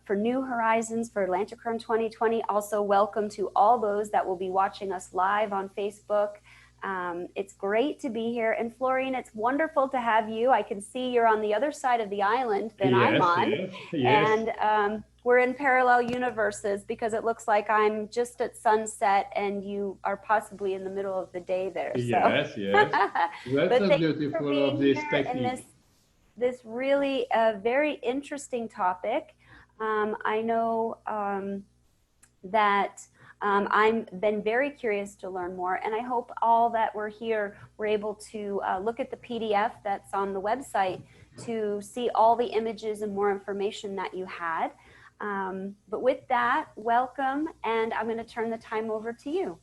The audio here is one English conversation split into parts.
for New Horizons for Atlantykron 2020. Also, welcome to all those that will be watching us live on Facebook. It's great to be here. And Florin, it's wonderful to have you. I can see you're on the other side of the island than I'm on. Yes. And we're in parallel universes because it looks like I'm just at sunset and you are possibly in the middle of the day there. So. Yes, yes. That's a beautiful of this technique. This really very interesting topic. I know that I've been very curious to learn more, and I hope all that were here were able to look at the PDF that's on the website to see all the images and more information that you had. But with that, welcome, and I'm going to turn the time over to you.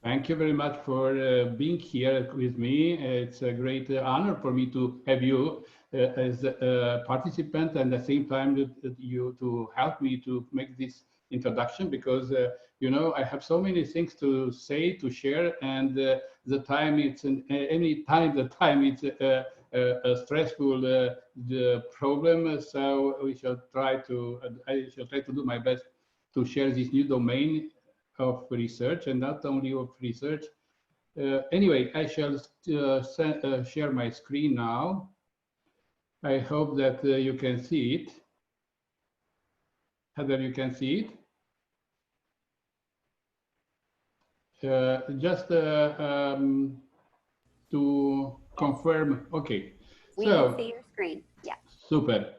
Thank you very much for being here with me. It's a great honor for me to have you as a participant, and at the same time you to help me to make this introduction, because you know, I have so many things to say, to share, and the time it's any time the time it's a stressful the problem. So we shall try to I shall try to do my best to share this new domain of research, and not only of research. Anyway, I shall share my screen now. I hope that you can see it. Heather, you can see it. Just to confirm, okay. We can see your screen, yeah. Super.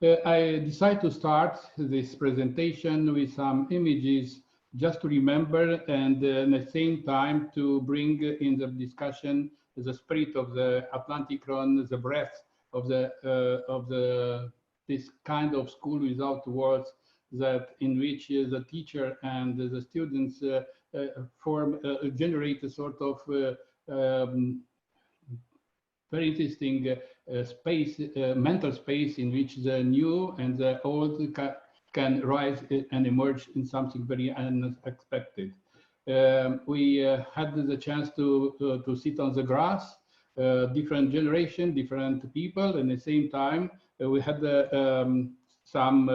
I decided to start this presentation with some images just to remember, and at the same time to bring in the discussion the spirit of the Atlantykron, the breath of this kind of school without words, that in which the teacher and the students generate a sort of very interesting space, mental space, in which the new and the old can rise and emerge in something very unexpected. We had the chance to sit on the grass, different generation, different people, and at the same time we had some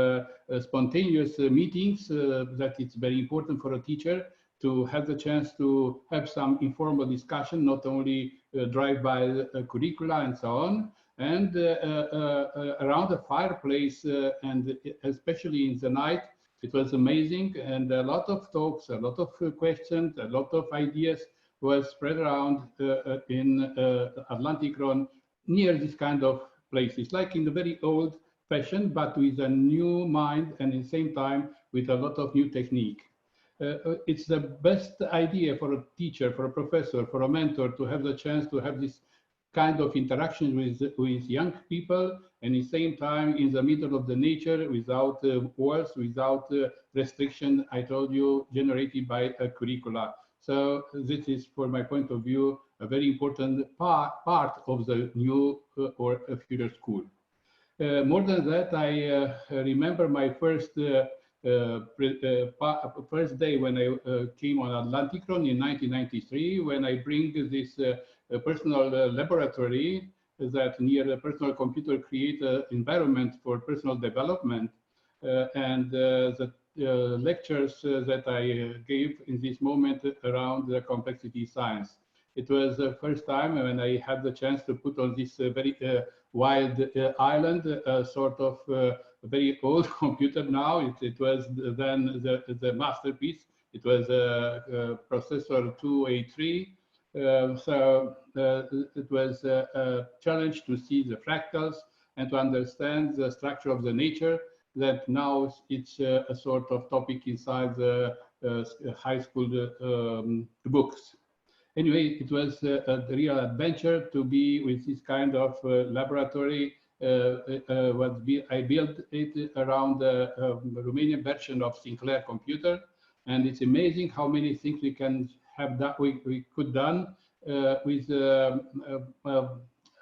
spontaneous meetings that it's very important for a teacher to have the chance to have some informal discussion, not only drive-by curricula and so on, and around the fireplace, and especially in the night, it was amazing, and a lot of talks, a lot of questions, a lot of ideas was spread around in Atlantykron, near this kind of places, like in the very old fashion, but with a new mind, and at the same time with a lot of new technique. It's the best idea for a teacher, for a professor, for a mentor to have the chance to have this kind of interaction with young people, and at the same time in the middle of the nature, without walls, without restriction, I told you, generated by a curricula. So this is, for my point of view, a very important part of the new or future school. More than that, I remember my first first day when I came on Atlantykron in 1993, when I bring this personal laboratory that near a personal computer create an environment for personal development, and the lectures that I gave in this moment around the complexity science. It was the first time when I had the chance to put on this very wild island, sort of a very old computer now. It was then the masterpiece. It was a processor 283. So it was a challenge to see the fractals and to understand the structure of the nature, that now it's a sort of topic inside the high school books. Anyway, it was a real adventure to be with this kind of laboratory. I built it around the Romanian version of Sinclair computer, and it's amazing how many things we can have that we could done with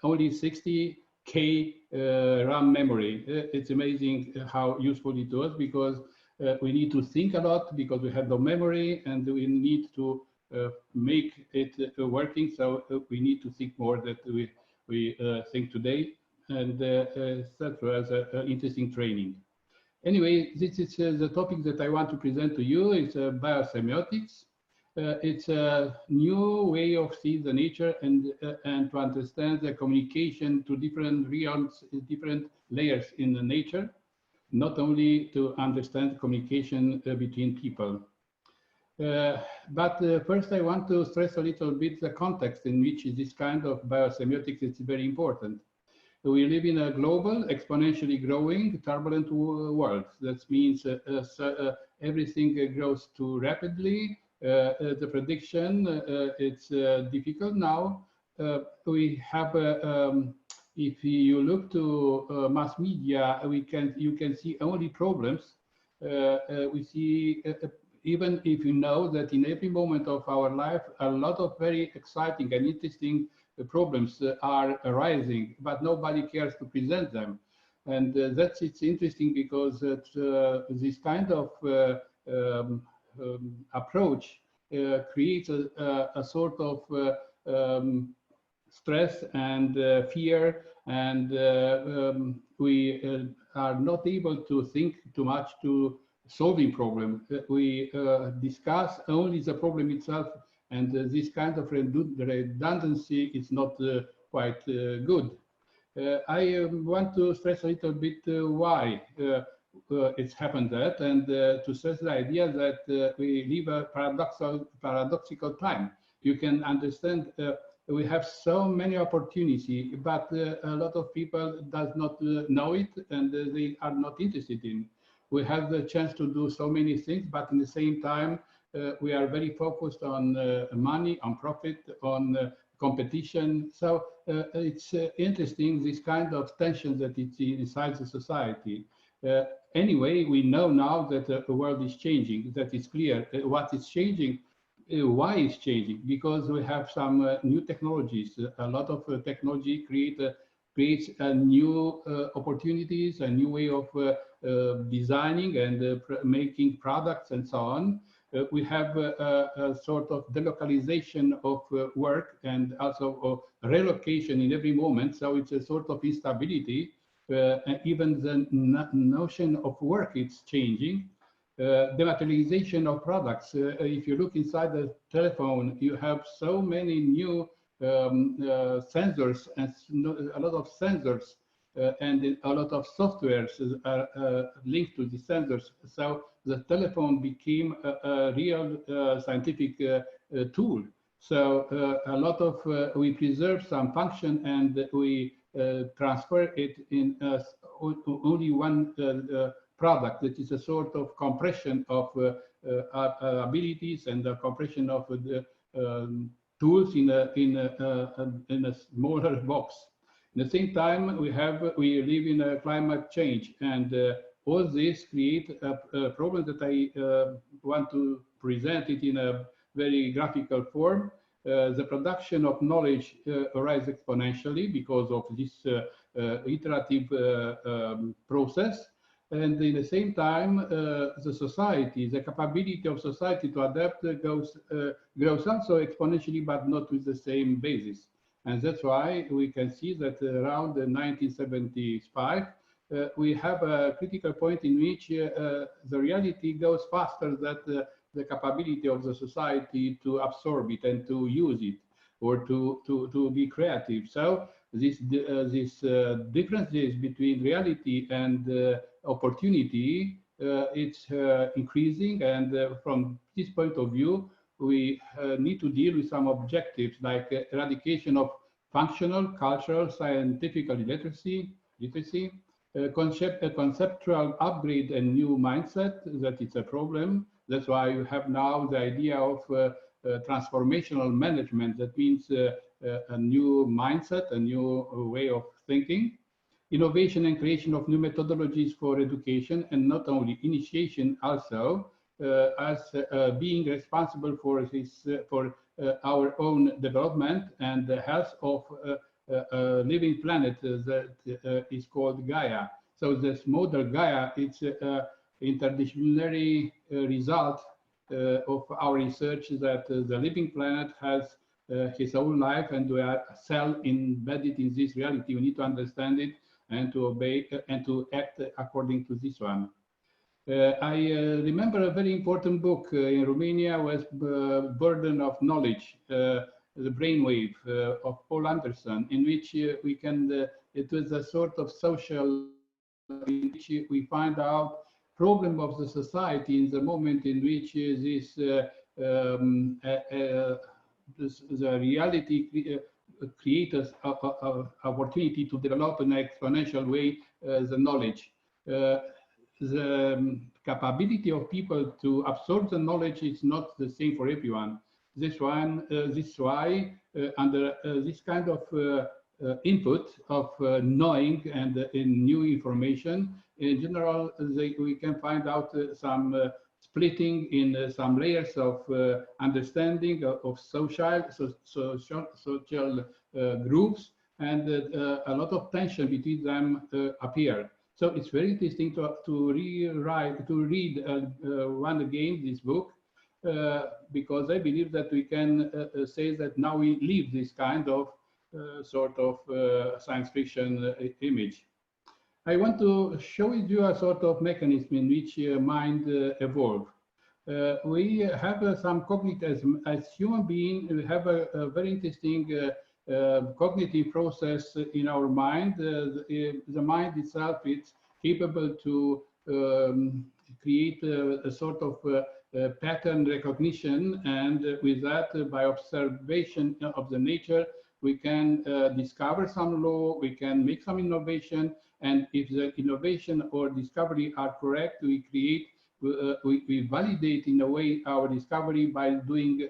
only 60K RAM memory. It's amazing how useful it was, because we need to think a lot because we have no memory, and we need to make it working. So we need to think more that we think today, and that was an interesting training. Anyway, this is the topic that I want to present to you. It's biosemiotics. It's a new way of seeing the nature and to understand the communication to different realms, different layers in the nature, not only to understand communication between people. But first I want to stress a little bit the context in which this kind of biosemiotics is very important. We live in a global, exponentially growing, turbulent world. That means everything grows too rapidly. The prediction, it's difficult now. We have, if you look to mass media, you can see only problems. We see, even if you know that in every moment of our life, a lot of very exciting and interesting problems are arising, but nobody cares to present them. And it's interesting because this kind of approach creates a sort of stress and fear, and we are not able to think too much to solving problem. We discuss only the problem itself, and this kind of redundancy is not quite good. I want to stress a little bit why it's happened that, and to stress the idea that we live a paradoxical time. You can understand we have so many opportunities, but a lot of people does not know it, and they are not interested in. We have the chance to do so many things, but in the same time, we are very focused on money, on profit, on competition. So it's interesting, this kind of tension that it's inside the society. Anyway, we know now that the world is changing, that is clear. What is changing, why it's changing? Because we have some new technologies. A lot of technology creates new opportunities, a new way of designing and making products and so on. We have a sort of delocalization of work and also relocation in every moment. So it's a sort of instability. Even the notion of work is changing. Dematerialization of products. If you look inside the telephone, you have so many new sensors and a lot of sensors and a lot of softwares are linked to the sensors. So the telephone became a real scientific tool. So a lot of, we preserve some function and we transfer it in only one product. That is a sort of compression of abilities and the compression of the tools in a smaller box. At the same time, we live in a climate change, and all this create a problem that I want to present it in a very graphical form. The production of knowledge arises exponentially because of this iterative process. And in the same time, the society, the capability of society to adapt grows also exponentially, but not with the same basis. And that's why we can see that around 1975, we have a critical point in which the reality goes faster than the capability of the society to absorb it and to use it or to be creative. So these differences between reality and opportunity, it's increasing. And from this point of view, we need to deal with some objectives like eradication of functional, cultural, scientific illiteracy, conceptual upgrade and new mindset, that it's a problem. That's why you have now the idea of transformational management. That means a new mindset, a new way of thinking. Innovation and creation of new methodologies for education, and not only initiation, also as being responsible for our own development and the health of a living planet that is called Gaia. So this model Gaia, it's an interdisciplinary result of our research that the living planet has his own life, and we are a cell embedded in this reality. We need to understand it and to obey and to act according to this one. I remember a very important book in Romania was Burden of Knowledge, the Brainwave of Paul Anderson, in which we can, it was a sort of social in which we find out problem of the society in the moment in which the reality create an opportunity to develop in an exponential way the knowledge. The capability of people to absorb the knowledge is not the same for everyone. This is why under this kind of input of knowing and in new information, in general, we can find out some splitting in some layers of understanding of social groups, and a lot of tension between them appear. So it's very interesting to read one again this book, because I believe that we can say that now we live this kind of sort of science fiction image. I want to show you a sort of mechanism in which mind evolve. We have some cognitive, as human beings, we have a very interesting cognitive process in our mind. The mind itself is capable to create a sort of pattern recognition, and with that, by observation of the nature, we can discover some law, we can make some innovation, and if the innovation or discovery are correct, we create, we validate in a way our discovery by doing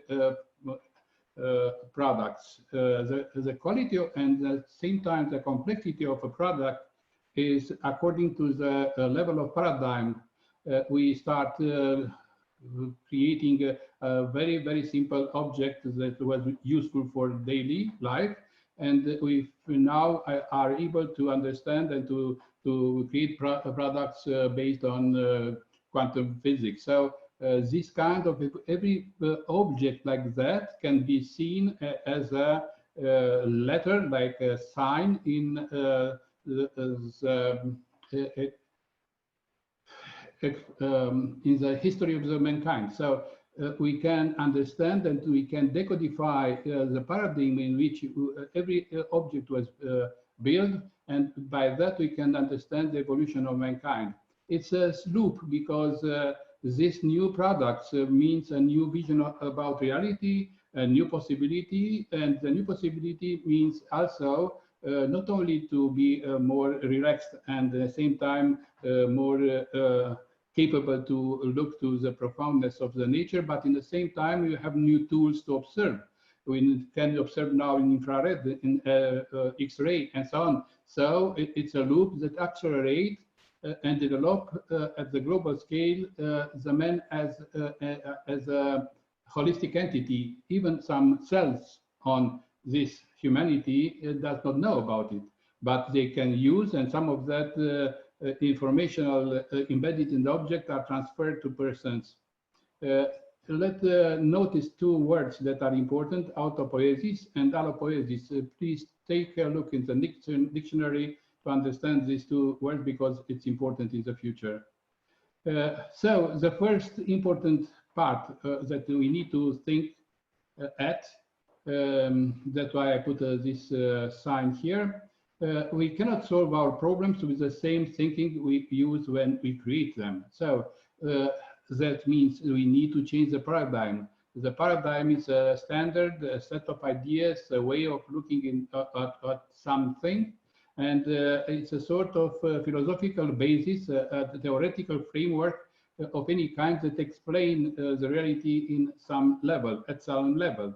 products. The quality and at the same time the complexity of a product is according to the level of paradigm. We start creating a very, very simple object that was useful for daily life, and we now are able to understand and to create products based on quantum physics. So this kind of every object like that can be seen as a letter, like a sign in the history of the mankind. So we can understand and we can decodify the paradigm in which every object was built, and by that we can understand the evolution of mankind. It's a loop, because this new products means a new vision about reality, a new possibility, and the new possibility means also not only to be more relaxed and at the same time more capable to look to the profoundness of the nature, but in the same time you have new tools to observe. We can observe now in infrared, in X-ray, and so on. So it's a loop that accelerates and develop at the global scale the man as a holistic entity. Even some cells on this humanity does not know about it, but they can use, and some of that informational embedded in the object are transferred to persons. Let's notice two words that are important: autopoiesis and allopoiesis. Please take a look in the dictionary to understand these two words, because it's important in the future. So the first important part that we need to think at, that's why I put this sign here. We cannot solve our problems with the same thinking we use when we create them. So that means we need to change the paradigm. The paradigm is a standard, a set of ideas, a way of looking at something. And it's a sort of philosophical basis, a theoretical framework of any kind that explain the reality in some level, at some level.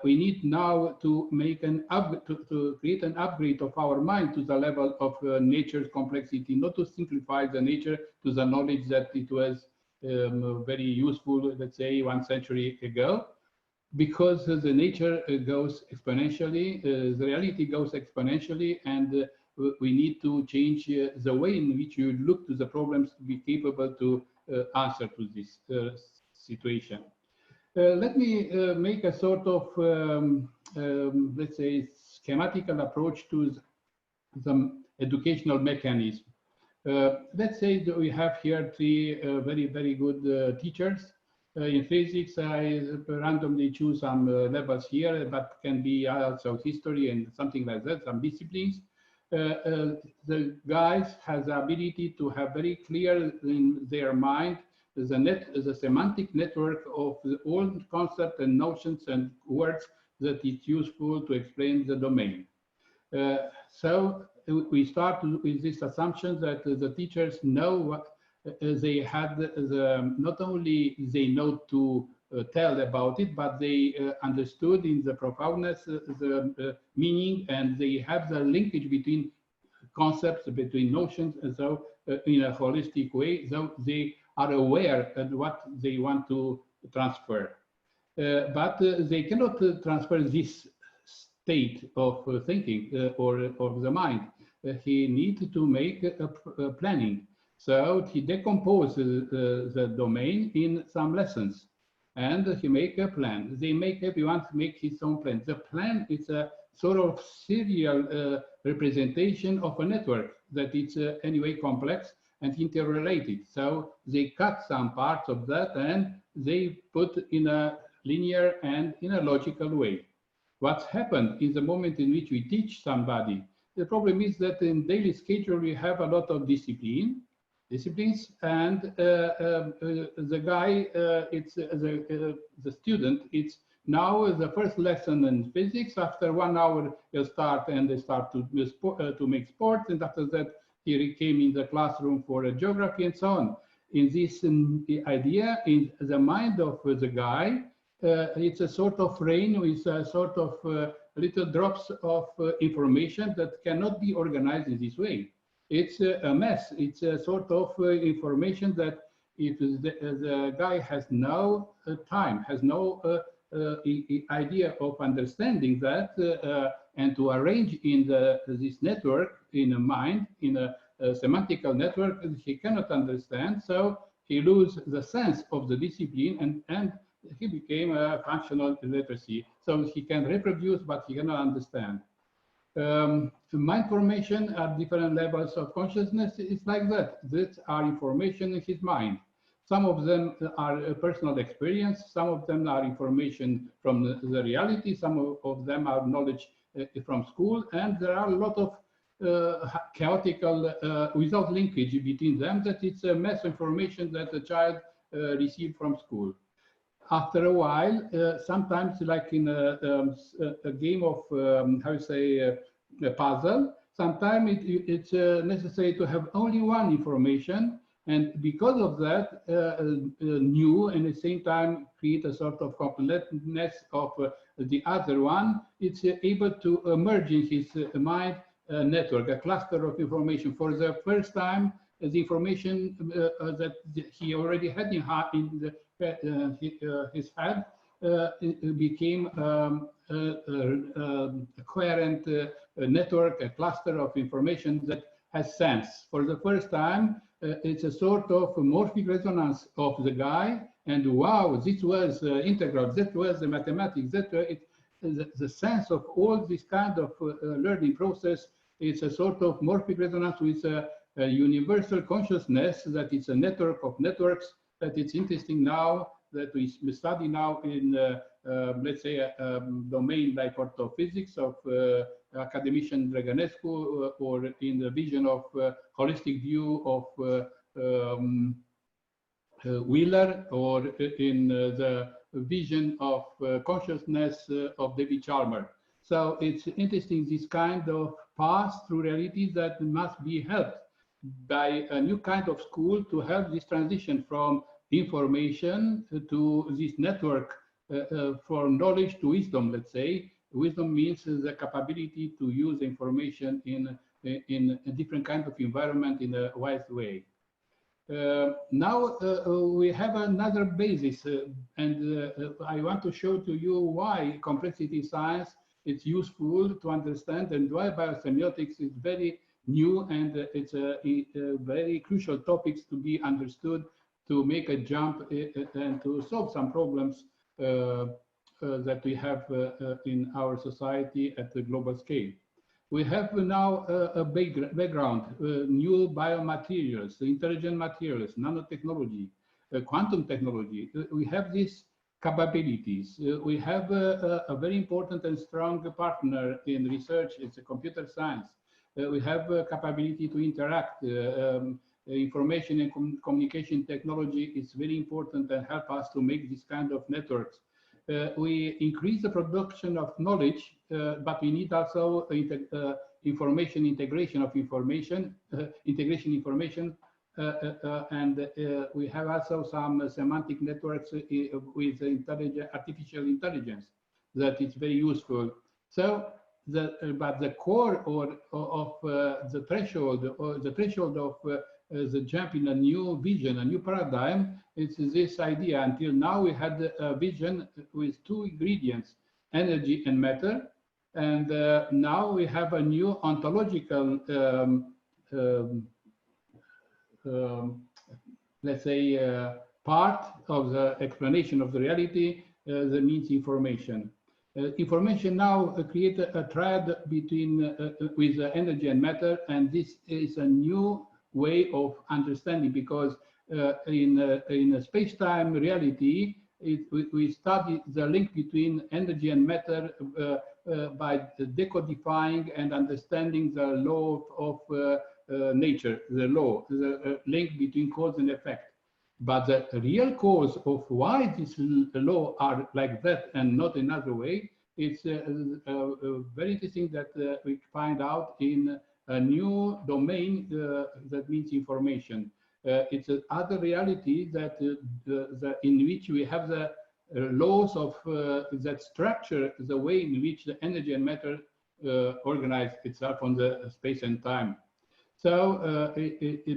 We need now to make to create an upgrade of our mind to the level of nature's complexity, not to simplify the nature to the knowledge that it was very useful, let's say, 1 century ago, because the nature goes exponentially, the reality goes exponentially, and we need to change the way in which you look to the problems to be capable to answer to this situation. Let me make a sort of, let's say, schematical approach to the educational mechanism. Let's say that we have here three very good teachers. In physics, I randomly choose some levels here, but can be also history and something like that, some disciplines. The guys has the ability to have very clear in their mind the semantic network of all concepts and notions and words that is useful to explain the domain. So we start with this assumption that the teachers know what they had not only they know to tell about it, but they understood in the profoundness the meaning, and they have the linkage between concepts, between notions, and so in a holistic way, so they are aware of what they want to transfer. But they cannot transfer this state of thinking or of the mind. He needs to make a planning. So he decomposes the domain in some lessons, and he make a plan. Everyone make his own plan. The plan is a sort of serial representation of a network that is anyway complex and interrelated. So they cut some parts of that and they put in a linear and in a logical way. What's happened in the moment in which we teach somebody, the problem is that in daily schedule we have a lot of disciplines, and the guy, the student, it's now the first lesson in physics. After 1 hour, they start to make sports, and after that, he came in the classroom for geography and so on. In this idea, in the mind of the guy, it's a sort of rain with a sort of little drops of information that cannot be organized in this way. It's a mess. It's a sort of information that if the guy has no time, has no idea of understanding that and to arrange in this network in a mind, in a semantical network, he cannot understand. So he loses the sense of the discipline, and he became a functional illiteracy. So he can reproduce, but he cannot understand. Mind formation at different levels of consciousness is like that. These are information in his mind. Some of them are personal experience, some of them are information from the reality, some of them are knowledge from school, and there are a lot of chaotical, without linkage between them, that it's a mass information that the child received from school. After a while, sometimes like in a game of, how you say, a puzzle, sometimes it's necessary to have only one information, and because of that, new and at the same time create a sort of completeness of the other one. It's able to merge in his mind network, a cluster of information. For the first time, the information that he already had in his head became a coherent network, a cluster of information that has sense. For the first time, it's a sort of morphic resonance of the guy, and wow, this was integral, that was the mathematics, that the sense of all this kind of learning process. It's a sort of morphic resonance with a universal consciousness, that it's a network of networks, that it's interesting now, that we study now in, let's say, a domain like orthophysics of academician Draganescu, or in the vision of holistic view of Wheeler, or in the vision of consciousness of David Chalmers. So it's interesting, this kind of path through reality that must be helped by a new kind of school to help this transition from information to this network, from knowledge to wisdom, let's say. Wisdom means the capability to use information in a different kind of environment in a wise way. Now we have another basis, and I want to show to you why complexity science is useful to understand, and why biosemiotics is very new, and it's a very crucial topics to be understood, to make a jump and to solve some problems that we have in our society at the global scale. We have now a big background, new biomaterials, intelligent materials, nanotechnology, quantum technology. We have these capabilities. We have a very important and strong partner in research. It's a computer science. We have a capability to interact. Information and communication technology is very important and help us to make this kind of networks. We increase the production of knowledge, but we need also information integration of information, and we have also some semantic networks with artificial intelligence that is very useful. So, but the core of the threshold of the jump in a new vision, a new paradigm, it's this idea. Until now, we had a vision with two ingredients, energy and matter. And now we have a new ontological, let's say, part of the explanation of the reality that means information. Information now create a triad between with energy and matter, and this is a new way of understanding, because in a space-time reality, we study the link between energy and matter by decodifying and understanding the law of nature, the link between cause and effect. But the real cause of why this law are like that and not another way, it's very interesting that we find out in a new domain that means information. It's another reality that in which we have the laws of that structure, the way in which the energy and matter organize itself on the space and time. So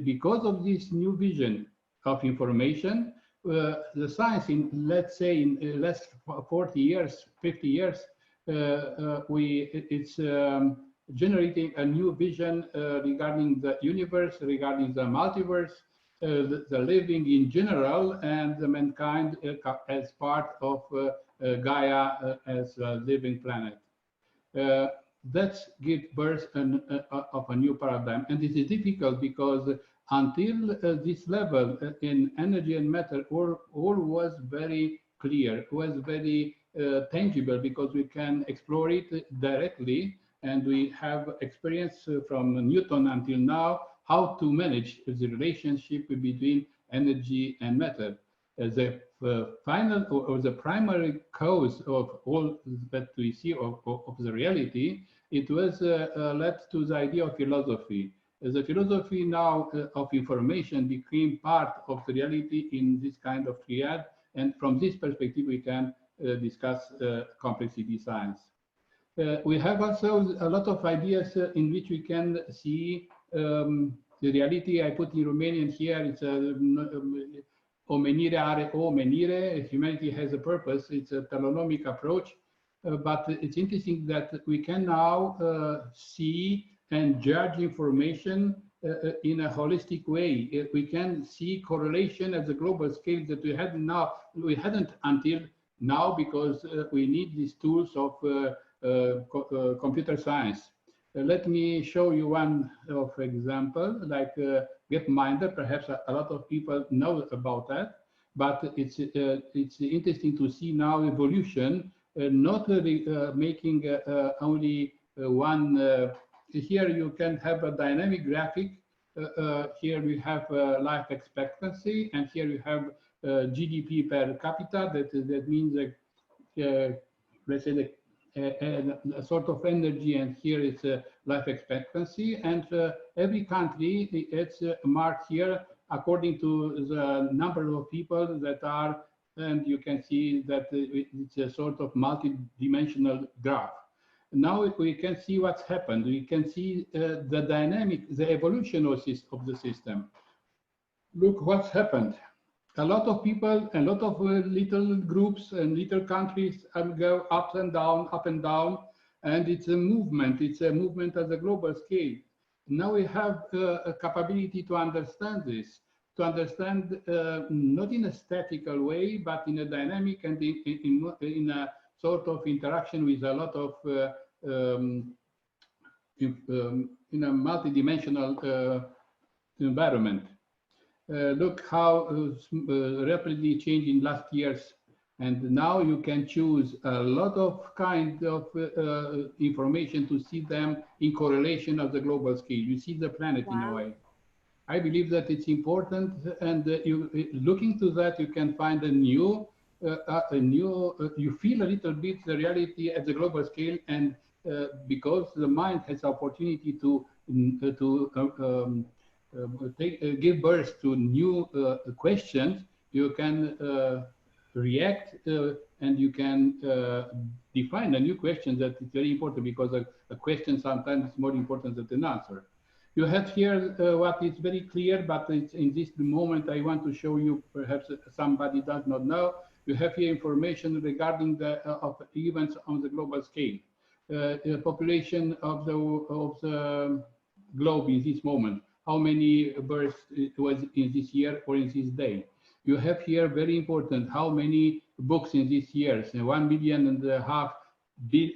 because of this new vision of information, the science in, let's say, in the last 40 years, 50 years, it's generating a new vision regarding the universe, regarding the multiverse, the living in general, and the mankind as part of Gaia as a living planet. That's give birth of a new paradigm. And it is difficult because until this level in energy and matter, all was very clear, was very tangible, because we can explore it directly, and we have experience from Newton until now how to manage the relationship between energy and matter. The final or the primary cause of all that we see of the reality, it was led to the idea of philosophy. The philosophy now of information became part of the reality in this kind of triad, and from this perspective we can discuss complexity science. We have also a lot of ideas in which we can see the reality. I put in Romanian here, it's omenire are o menire, humanity has a purpose, it's a telonomic approach, but it's interesting that we can now see and judge information in a holistic way. We can see correlation at the global scale that we hadn't until now, because we need these tools of computer science. Let me show you one of example, like Gapminder. Perhaps a lot of people know about that, but it's interesting to see now evolution, not really making only one. Here you can have a dynamic graphic. Here we have life expectancy, and here you have GDP per capita. That means let's say a sort of energy, and here is life expectancy. And every country, it's marked here according to the number of people that are, and you can see that it's a sort of multi-dimensional graph. Now we can see what's happened. We can see the dynamic, the evolution of the system. Look what's happened. A lot of people, a lot of little groups and little countries go up and down, and it's a movement. It's a movement at the global scale. Now we have a capability to understand this, to understand not in a statical way, but in a dynamic and in a sort of interaction with a lot of in a multidimensional environment. Look how rapidly changed in last years, and now you can choose a lot of kind of information to see them in correlation of the global scale. You see the planet in a Wow. way. I believe that it's important, and looking to that, you can find you feel a little bit the reality at the global scale, and because the mind has opportunity to give birth to new questions, you can react and you can define a new question that is very important, because a question sometimes is more important than an answer. You have here what is very clear, but it's in this moment I want to show you, perhaps somebody does not know. You have here information regarding the of events on the global scale. The population of the globe in this moment, how many births it was in this year or in this day. You have here very important, how many books in this year, so 1.5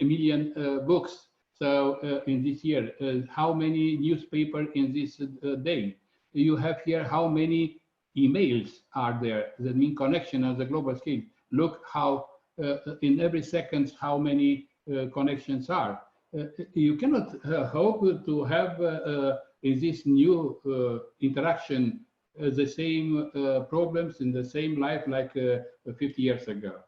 million books. So in this year, how many newspaper in this day? You have here how many emails are there that mean connection on the global scale. Look how in every second how many connections are. You cannot hope to have in this new interaction the same problems in the same life like 50 years ago,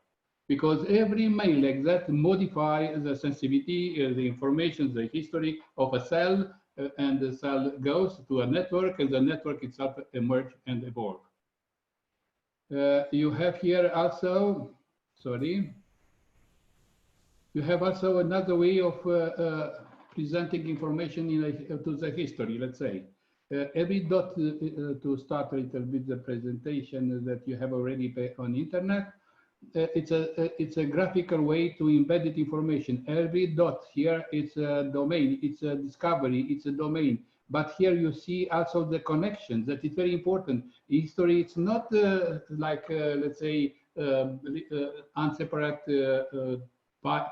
because every mail like that modify the sensitivity, the information, the history of a cell, and the cell goes to a network, and the network itself emerge and evolve. You have here also, sorry, you have also another way of presenting information to the history, let's say. Every dot, to start a little bit the presentation that you have already on internet, it's a graphical way to embed it information. Every dot here, it's a domain, it's a discovery, it's a domain. But here you see also the connection, that is very important. History, it's not like, let's say, unseparate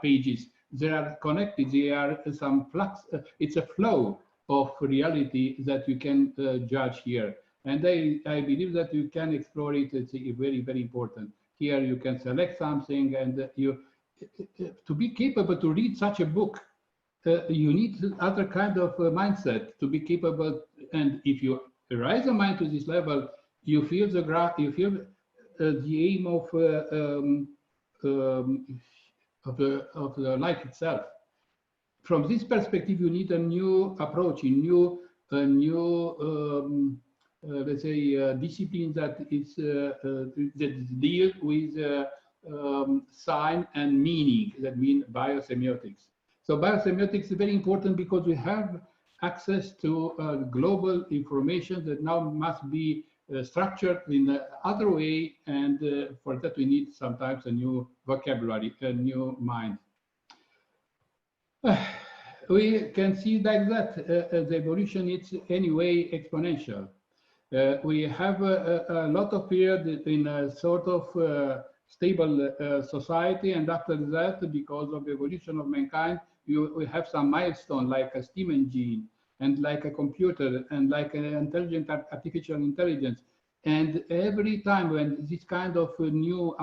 pages. They are connected, they are some flux, it's a flow of reality that you can judge here. And I believe that you can explore it, it's very, very important. Here you can select something, and to be capable to read such a book, you need other kind of mindset to be capable. And if you raise the mind to this level, you feel the aim of the life itself. From this perspective, you need a new approach, a new let's say discipline that is that deal with sign and meaning. That means biosemiotics. So biosemiotics is very important because we have access to global information that now must be structured in another way, and for that we need sometimes a new vocabulary, a new mind. We can see like that the evolution is anyway exponential. We have a lot of period in a sort of stable society, and after that, because of the evolution of mankind, we have some milestone like a steam engine, and like a computer, and like an intelligent artificial intelligence. And every time when this kind of new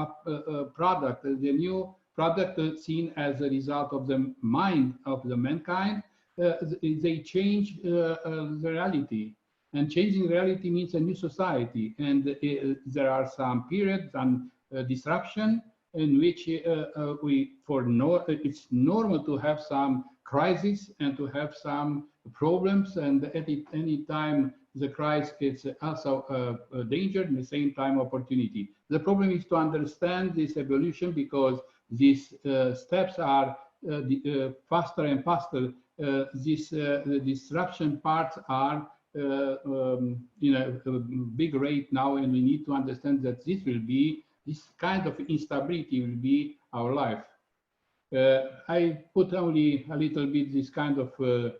product, the new product seen as a result of the mind of the mankind, they change the reality. And changing reality means a new society. And there are some periods, some disruption in which it's normal to have some crisis and to have some problems. And at any time, the crisis is also a danger, at the same time opportunity. The problem is to understand this evolution, because these steps are faster and faster. These disruption parts are in a big rate now, and we need to understand that this kind of instability will be our life. I put only a little bit this kind of or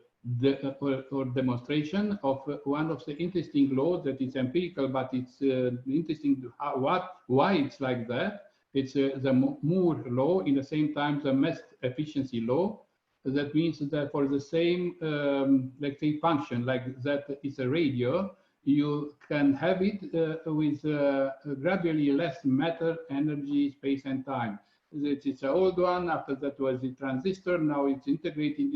demonstration of one of the interesting laws that is empirical, but it's interesting why it's like that. It's the Moore law, in the same time the mass efficiency law. That means that for the same, let's say, function, like that is a radio, you can have it with gradually less matter, energy, space, and time. It's an old one. After that was the transistor. Now it's integrated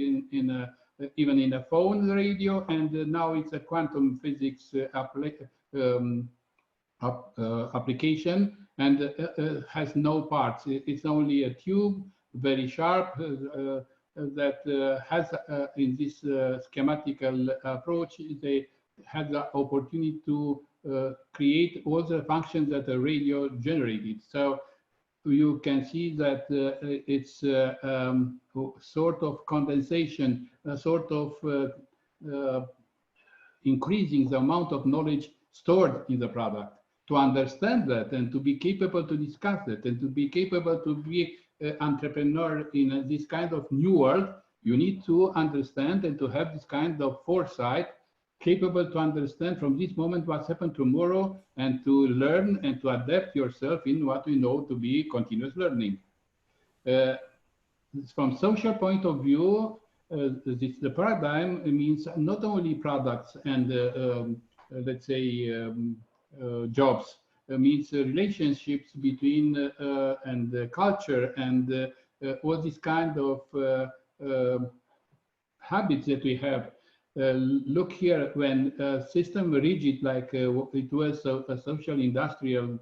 even in a phone radio, and now it's a quantum physics application, and has no parts. It's only a tube, very sharp, that has in this schematical approach, they had the opportunity to create all the functions that a radio generated. So you can see that it's sort of condensation, a sort of increasing the amount of knowledge stored in the product. To understand that and to be capable to discuss it and to be capable to be an entrepreneur in this kind of new world, you need to understand and to have this kind of foresight, capable to understand from this moment what's happened tomorrow, and to learn and to adapt yourself in what we know to be continuous learning. From social point of view, the paradigm means not only products and let's say jobs, means relationships between and culture and all this kind of habits that we have. Look here, when a system rigid like it was a social industrial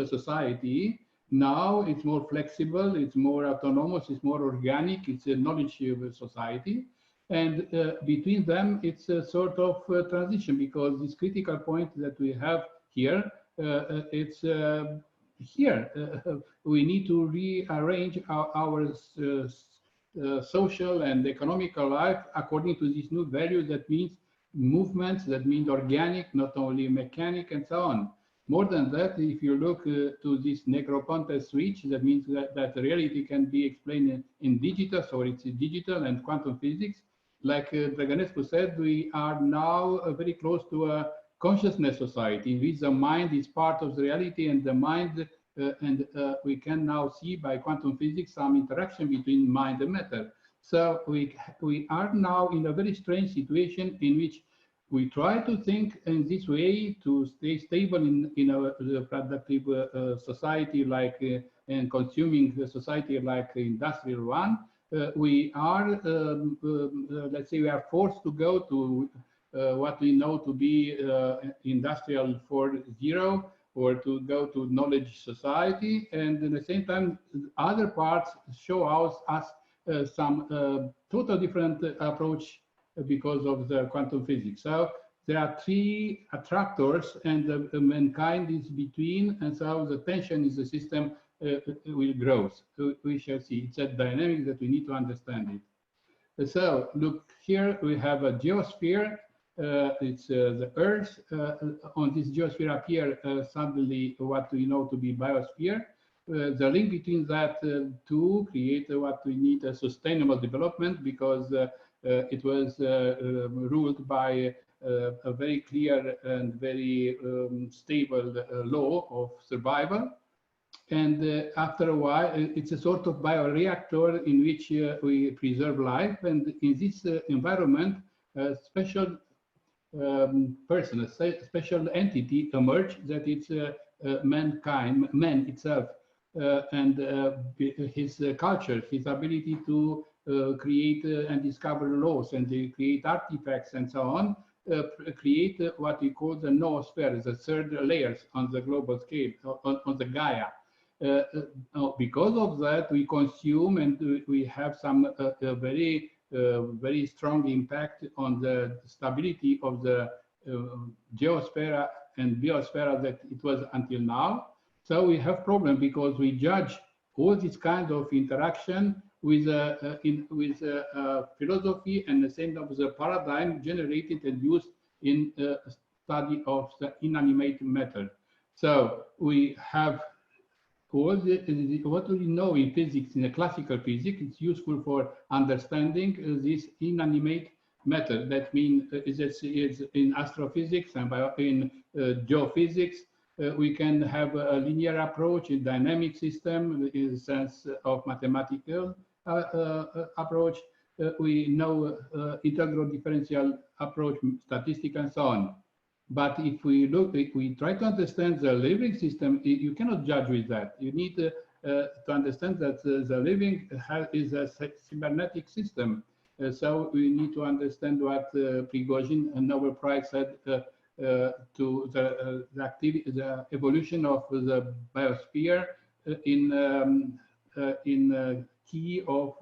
society, now it's more flexible, it's more autonomous, it's more organic, it's a knowledge society. And between them, it's a sort of transition, because this critical point that we have here, it's here. We need to rearrange our social and economical life according to these new values. That means movements, that means organic, not only mechanic, and so on. More than that, if you look to this Negroponte switch, that means that reality can be explained in digital, so it's digital and quantum physics. Like Draganescu said, we are now very close to a consciousness society in which the mind is part of the reality, and the mind, we can now see by quantum physics some interaction between mind and matter. So we are now in a very strange situation in which we try to think in this way to stay stable in a productive society like and consuming society like industrial one. We are, let's say, we are forced to go to what we know to be industrial 4.0, or to go to knowledge society, and at the same time, other parts show us some total different approach because of the quantum physics. So there are three attractors, and mankind is between, and so the tension in the system will grow. So we shall see. It's a dynamic that we need to understand it. So look here, we have a geosphere. It's the Earth. On this geosphere appear suddenly what we know to be biosphere. The link between that to create what we need a sustainable development, because it was ruled by a very clear and very stable law of survival. And after a while, it's a sort of bioreactor in which we preserve life. And in this environment, a special person, a special entity emerged, that it's mankind, man itself, and his culture, his ability to create and discover laws and create artifacts and so on, create what we call the noosphere, the third layers on the global scale, on the Gaia. Because of that, we consume, and we have some very very strong impact on the stability of the geosphere and biosphere that it was until now. So we have problem because we judge all this kind of interaction with philosophy and the same of the paradigm generated and used in study of the inanimate matter. So we have what we know in physics, in a classical physics, it's useful for understanding this inanimate matter. That means is in astrophysics and in geophysics, we can have a linear approach in dynamic system in the sense of mathematical approach. We know integral differential approach, statistics, and so on. But if we try to understand the living system, you cannot judge with that. You need to understand that the living is a cybernetic system. So we need to understand what Prigozhin and Nobel Prize said to the evolution of the biosphere in key of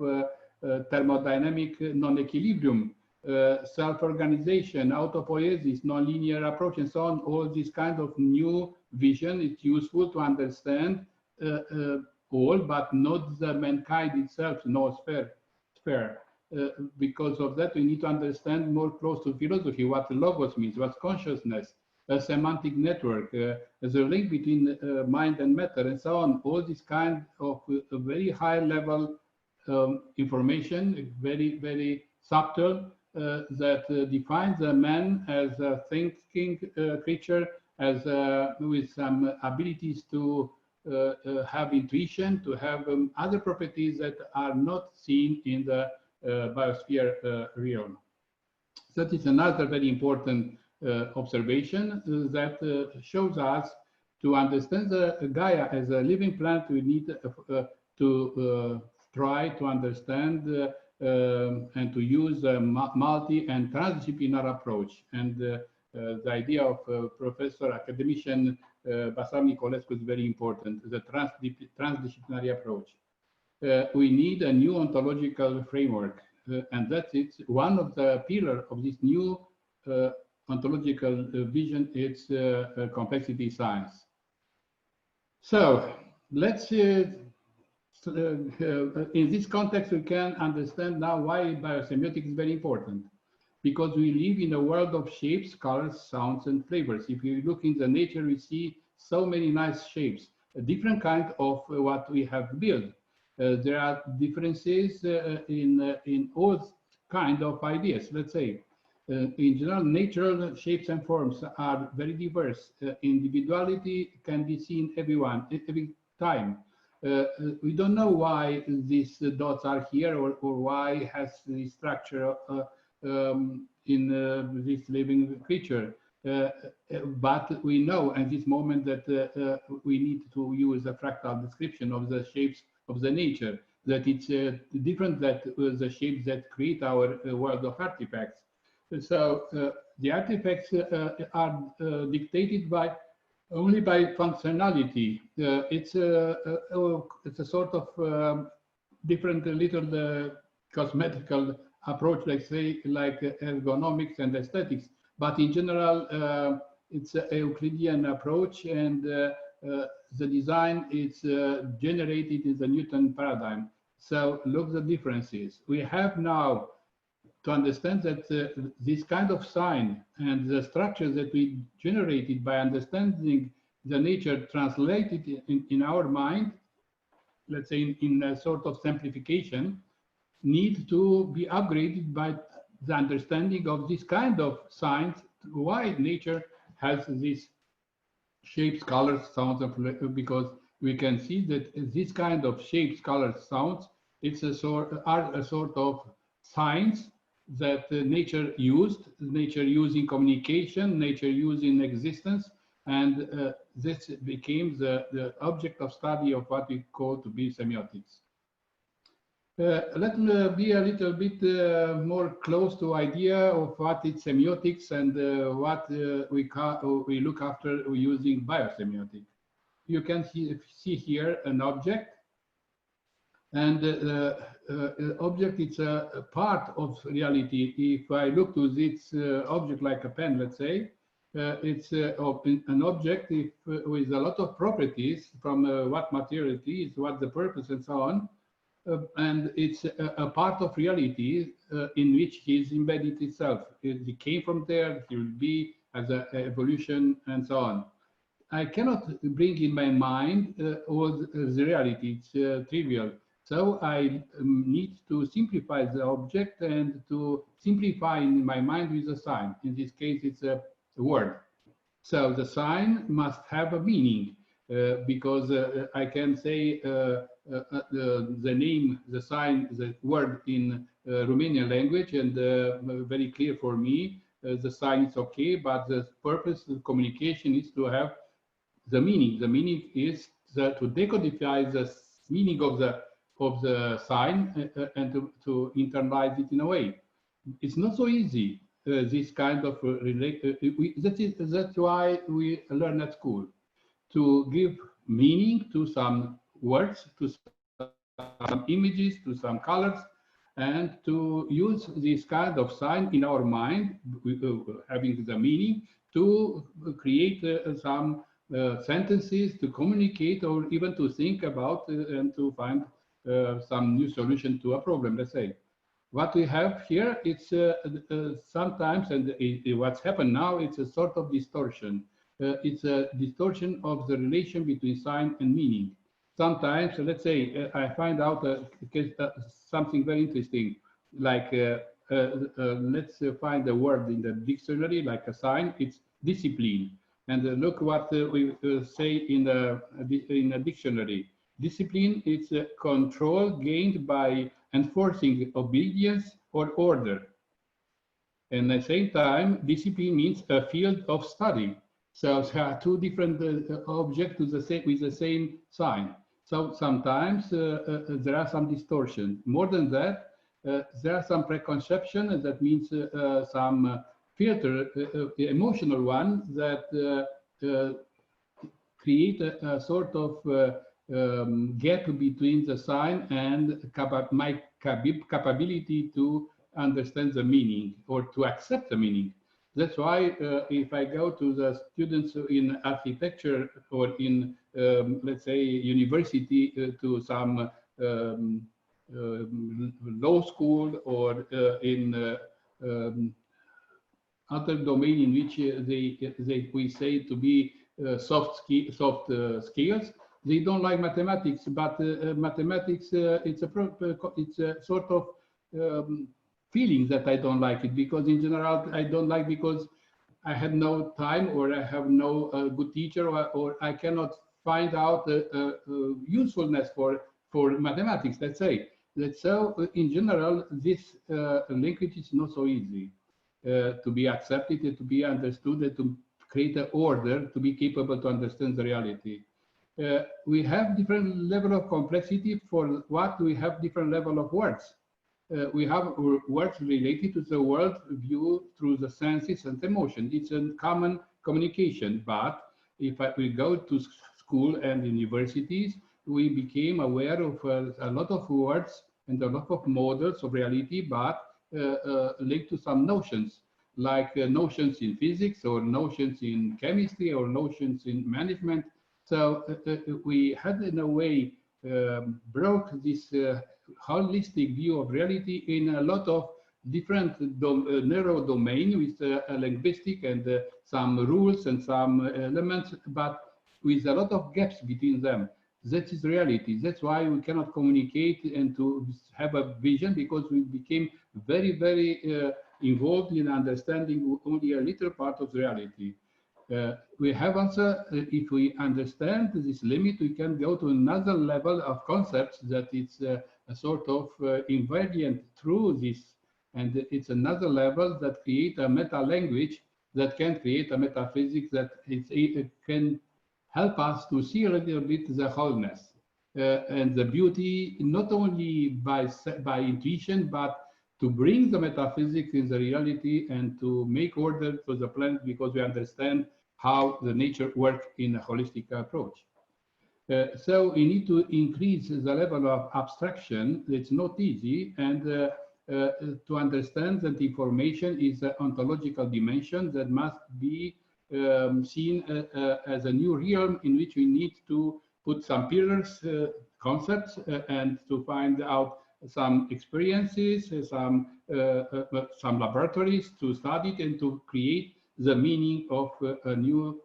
thermodynamic non-equilibrium, self-organization, autopoiesis, non-linear approach, and so on. All this kind of new vision is useful to understand all, but not the mankind itself, noosphere. Because of that, we need to understand more close to philosophy what logos means, what consciousness, a semantic network, the link between mind and matter, and so on. All this kind of very high level information, very, very subtle, that defines a man as a thinking creature, as with some abilities to have intuition, to have other properties that are not seen in the biosphere realm. That is another very important observation that shows us to understand the Gaia as a living planet. We need to try to understand and to use a multi and transdisciplinary approach. And the idea of Professor Academician Basar Nicolescu is very important, the transdisciplinary approach. We need a new ontological framework, and that's one of the pillars of this new ontological vision. It's complexity science. So let's in this context, we can understand now why biosemiotics is very important, because we live in a world of shapes, colors, sounds, and flavors. If you look in the nature, we see so many nice shapes, a different kind of what we have built. There are differences in all kind of ideas, let's say. In general, natural shapes and forms are very diverse. Individuality can be seen every time. We don't know why these dots are here, or why has the structure in this living creature. But we know at this moment that we need to use a fractal description of the shapes of the nature, that it's different than the shapes that create our world of artifacts. So the artifacts are dictated only by functionality. It's a sort of different little cosmetical approach, let's say, like ergonomics and aesthetics. But in general, it's a Euclidean approach, and the design is generated in the Newton paradigm. So look the differences. We have now to understand that this kind of sign and the structures that we generated by understanding the nature translated in our mind, let's say in a sort of simplification, need to be upgraded by the understanding of this kind of signs, why nature has these shapes, colors, sounds, because we can see that this kind of shapes, colors, sounds, it's a sort of signs that nature used, nature using communication, nature using existence, and this became the object of study of what we call to be semiotics. Let me be a little bit more close to idea of what is semiotics and what we look after using biosemiotics. You can see here an object, and object is a part of reality. If I look to this object like a pen, let's say, it's an object with a lot of properties, from what material it is, what the purpose, and so on. And it's a part of reality in which he is embedded itself. He came from there, he will be as an evolution, and so on. I cannot bring in my mind all the reality, it's trivial. So I need to simplify the object and to simplify in my mind with a sign. In this case, it's a word. So the sign must have a meaning, because I can say the name, the sign, the word in Romanian language, and very clear for me. The sign is okay, but the purpose of communication is to have the meaning. The meaning is to decodify the meaning of the sign and to internalize it in a way. It's not so easy. This kind of that's why we learn at school to give meaning to some words, to some images, to some colors, and to use this kind of sign in our mind, having the meaning, to create some sentences, to communicate, or even to think about and to find some new solution to a problem, let's say. What we have here, it's sometimes, and what's happened now, it's a sort of distortion. It's a distortion of the relation between sign and meaning. Sometimes, let's say, I find out something very interesting, like let's find a word in the dictionary, like a sign, it's discipline. And look what we say in a dictionary. Discipline is control gained by enforcing obedience or order. And at the same time, discipline means a field of study. So there are two different objects with the same sign. So sometimes there are some distortion. More than that, there are some preconception, that means some filter, emotional one, that create a sort of gap between the sign and my capability to understand the meaning or to accept the meaning. That's why if I go to the students in architecture or in, let's say, university, to some law school or in other domain in which we say to be soft skills, they don't like mathematics, but mathematics, it's a sort of feeling that I don't like it, because in general, I don't like because I had no time, or I have no good teacher, or I cannot find out usefulness for mathematics, let's say. So in general, this language is not so easy to be accepted, to be understood, to create an order, to be capable to understand the reality. We have different level of complexity for what we have different level of words. We have words related to the world view through the senses and emotion. It's a common communication, but if we go to school and universities, we became aware of a lot of words and a lot of models of reality, but linked to some notions, like notions in physics, or notions in chemistry, or notions in management. So we had, in a way, broke this holistic view of reality in a lot of different narrow domain, with a linguistic and some rules and some elements, but with a lot of gaps between them. That is reality. That's why we cannot communicate and to have a vision, because we became very, very involved in understanding only a little part of reality. We have also, if we understand this limit, we can go to another level of concepts that it's a sort of invariant through this. And it's another level that create a meta language that can create a metaphysics that it can help us to see a little bit the wholeness and the beauty, not only by intuition, but to bring the metaphysics in the reality and to make order for the planet, because we understand how the nature works in a holistic approach. So we need to increase the level of abstraction. It's not easy, and to understand that information is an ontological dimension that must be seen as a new realm in which we need to put some pillars, concepts, and to find out some experiences, some laboratories to study it and to create the meaning of a new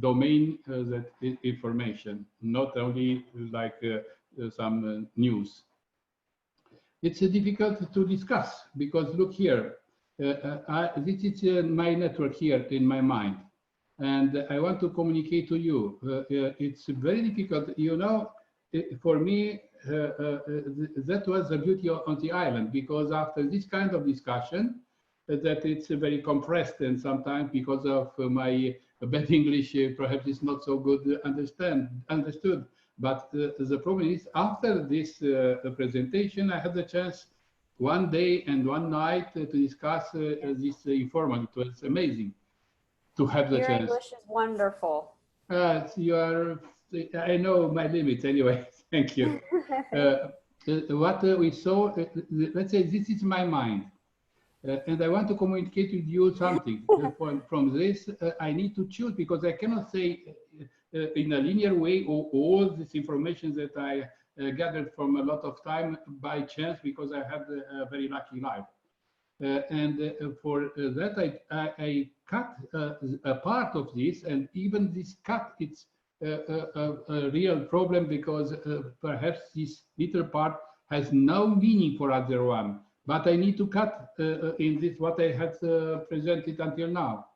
domain, that information, not only like some news. It's difficult to discuss, because look here, this is my network here in my mind, and I want to communicate to you. It's very difficult, you know. for me, that was the beauty on the island, because after this kind of discussion, that it's very compressed, and sometimes because of my bad English, perhaps it's not so good understood. But the problem is, after this presentation, I had the chance one day and one night to discuss this informal. It was amazing to have the Your chance. English is wonderful. You are, I know my limits anyway. Thank you. What we saw, let's say this is my mind. And I want to communicate with you something. From this, I need to choose, because I cannot say in a linear way all this information that I gathered from a lot of time by chance, because I had a very lucky life. For that, I cut a part of this, and even this cut, it's a real problem, because perhaps this little part has no meaning for other one. But I need to cut in this what I had presented until now.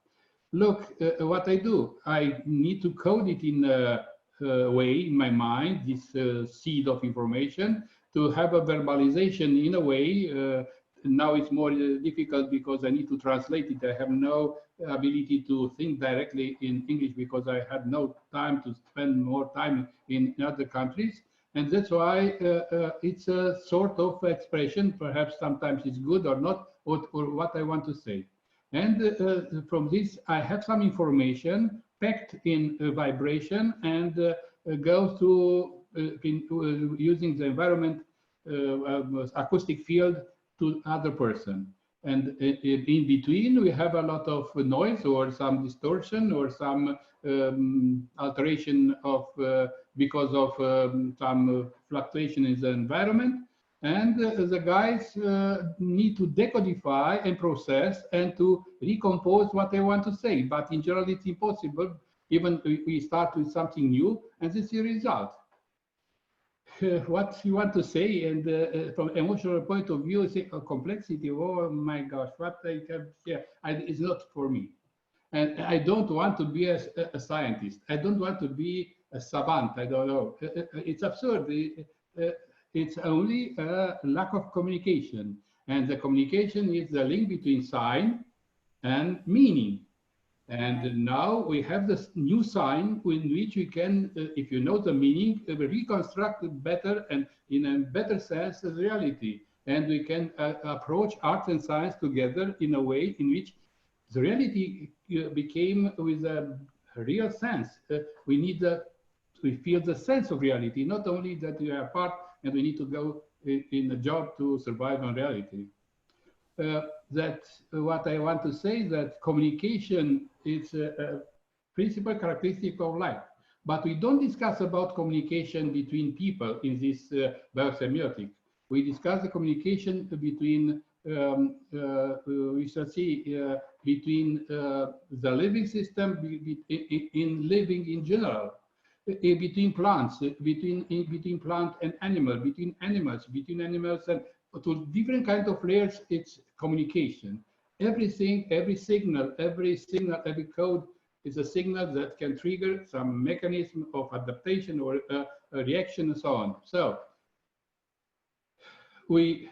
Look, what I do, I need to code it in a way in my mind, this seed of information, to have a verbalization in a way. Now it's more difficult because I need to translate it. I have no ability to think directly in English, because I had no time to spend more time in other countries. And that's why it's a sort of expression. Perhaps sometimes it's good or not, or what I want to say. And from this, I have some information packed in vibration, and go through using the environment acoustic field to other person. And in between, we have a lot of noise or some distortion or some alteration of because of some fluctuation in the environment. And the guys need to decodify and process and to recompose what they want to say. But in general, it's impossible. Even we start with something new, and this is the result. What you want to say, and from emotional point of view, say complexity. Oh my gosh, what I have here is not for me. And I don't want to be a scientist. I don't want to be a savant. I don't know. It's absurd. It's only a lack of communication. And the communication is the link between sign and meaning. And now we have this new sign in which we can, if you know the meaning, reconstruct it better and in a better sense the reality. And we can approach art and science together in a way in which the reality became with a real sense. We feel the sense of reality, not only that we are part and we need to go in a job to survive on reality. That what I want to say, that communication is a principal characteristic of life. But we don't discuss about communication between people in this biosemiotic. We discuss the communication between, we shall see, between the living system, in living in general, between plants, between plant and animal, between animals and to different kinds of layers. It's communication. Everything, every signal, every code is a signal that can trigger some mechanism of adaptation or a reaction and so on. So we